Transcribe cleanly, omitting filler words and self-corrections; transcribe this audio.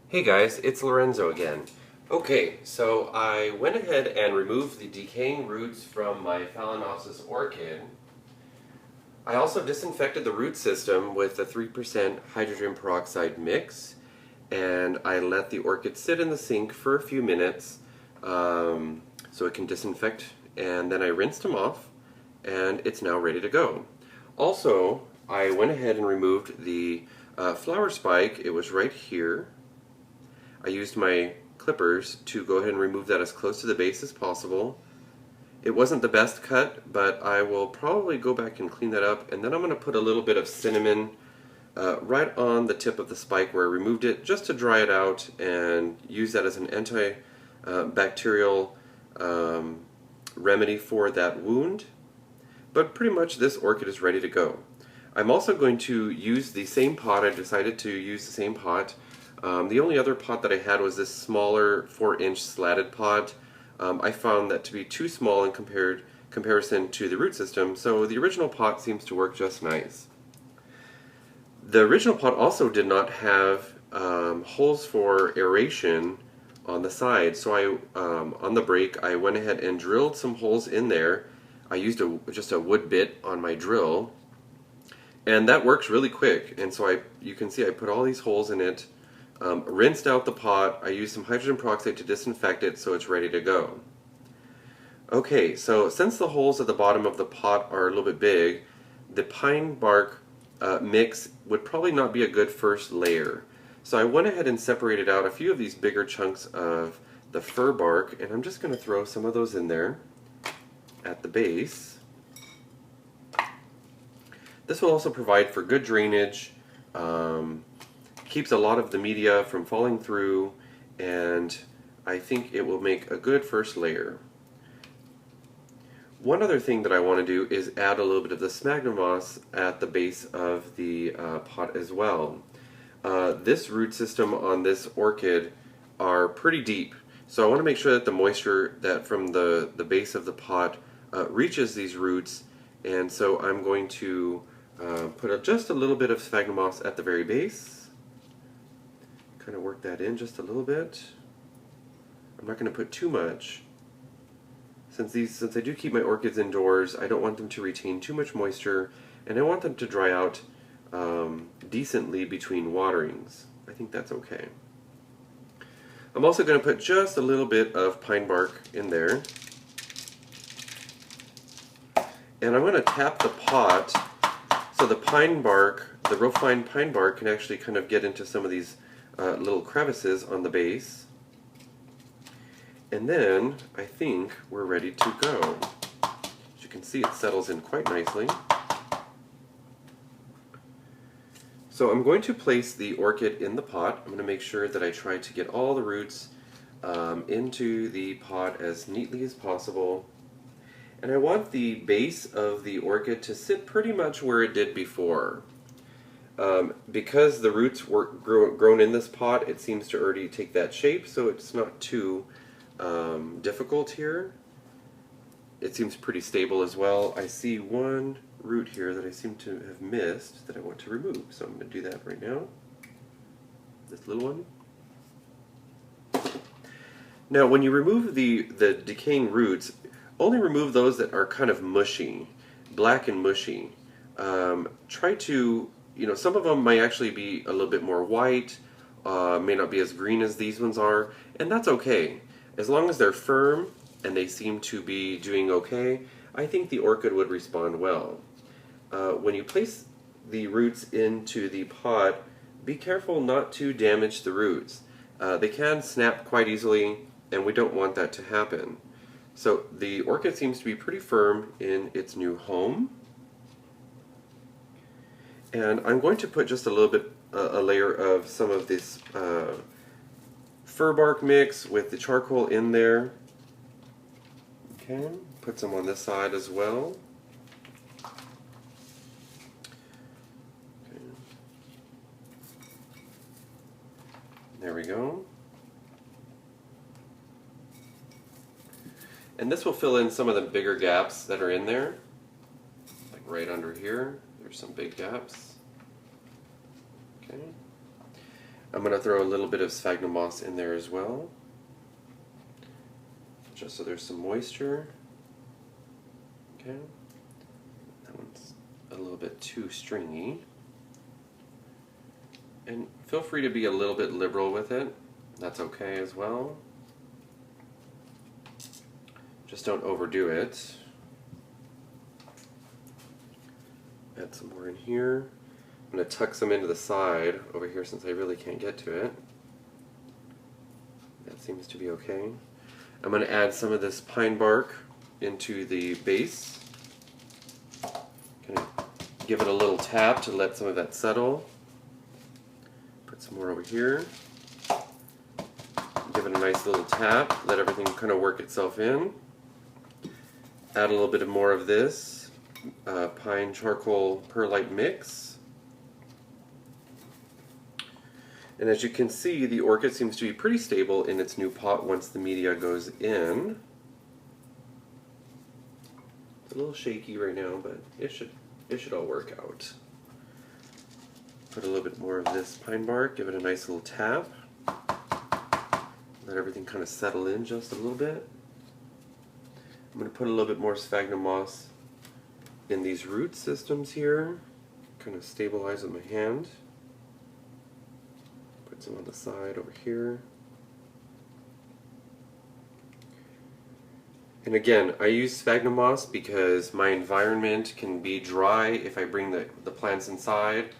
Hey guys, it's Lorenzo again. Okay, so I went ahead and removed the decaying roots from my Phalaenopsis orchid. I also disinfected the root system with a 3% hydrogen peroxide mix, and I let the orchid sit in the sink for a few minutes so it can disinfect, and then I rinsed them off, and it's now ready to go. Also, I went ahead and removed the flower spike. It was right here. I used my clippers to go ahead and remove that as close to the base as possible. It wasn't the best cut, but I will probably go back and clean that up, and then I'm going to put a little bit of cinnamon right on the tip of the spike where I removed it, just to dry it out and use that as an antibacterial remedy for that wound. But pretty much this orchid is ready to go. I'm also going to use the same pot. I decided to use the same pot. The only other pot that I had was this smaller 4-inch slatted pot. I found that to be too small in comparison to the root system, so the original pot seems to work just nice. The original pot also did not have holes for aeration on the side, so on the break I went ahead and drilled some holes in there. I used just a wood bit on my drill, and that works really quick. And so you can see I put all these holes in it. Rinsed out the pot. I used some hydrogen peroxide to disinfect it so it's ready to go. Okay, so since the holes at the bottom of the pot are a little bit big, the pine bark mix would probably not be a good first layer. So I went ahead and separated out a few of these bigger chunks of the fir bark, and I'm just going to throw some of those in there at the base. This will also provide for good drainage. Keeps a lot of the media from falling through, and I think it will make a good first layer. One other thing that I want to do is add a little bit of the sphagnum moss at the base of the pot as well. This root system on this orchid are pretty deep, so I want to make sure that the moisture that from the base of the pot reaches these roots, and so I'm going to put just a little bit of sphagnum moss at the very base. Kind of work that in just a little bit. I'm not going to put too much. Since I do keep my orchids indoors, I don't want them to retain too much moisture, and I want them to dry out decently between waterings. I think that's okay. I'm also going to put just a little bit of pine bark in there. And I'm going to tap the pot so the pine bark, the real fine pine bark, can actually kind of get into some of these little crevices on the base. And then I think we're ready to go. As you can see, it settles in quite nicely. So I'm going to place the orchid in the pot. I'm going to make sure that I try to get all the roots into the pot as neatly as possible. And I want the base of the orchid to sit pretty much where it did before. Because the roots were grown in this pot, it seems to already take that shape, so it's not too difficult here. It seems pretty stable as well. I see one root here that I seem to have missed that I want to remove, so I'm going to do that right now. This little one. Now when you remove the decaying roots, only remove those that are kind of mushy, black and mushy. Try to, some of them might actually be a little bit more white, may not be as green as these ones are, and that's okay. As long as they're firm and they seem to be doing okay, I think the orchid would respond well. When you place the roots into the pot, be careful not to damage the roots. They can snap quite easily, and we don't want that to happen. So the orchid seems to be pretty firm in its new home. And I'm going to put just a little bit, a layer of some of this fir bark mix with the charcoal in there. Okay, put some on this side as well. Okay. There we go. And this will fill in some of the bigger gaps that are in there. Like right under here, there's some big gaps. Okay. I'm going to throw a little bit of sphagnum moss in there as well, just so there's some moisture. Okay, that one's a little bit too stringy. And feel free to be a little bit liberal with it. That's okay as well. Just don't overdo it. Add some more in here. I'm going to tuck some into the side over here since I really can't get to it. That seems to be okay. I'm going to add some of this pine bark into the base. Kind of give it a little tap to let some of that settle. Put some more over here. Give it a nice little tap. Let everything kind of work itself in. Add a little bit more of this pine charcoal perlite mix. And as you can see, the orchid seems to be pretty stable in its new pot once the media goes in. It's a little shaky right now, but it should all work out. Put a little bit more of this pine bark, give it a nice little tap. Let everything kind of settle in just a little bit. I'm going to put a little bit more sphagnum moss in these root systems here. Kind of stabilize with my hand. Put some on the side over here. And again, I use sphagnum moss because my environment can be dry if I bring the plants inside.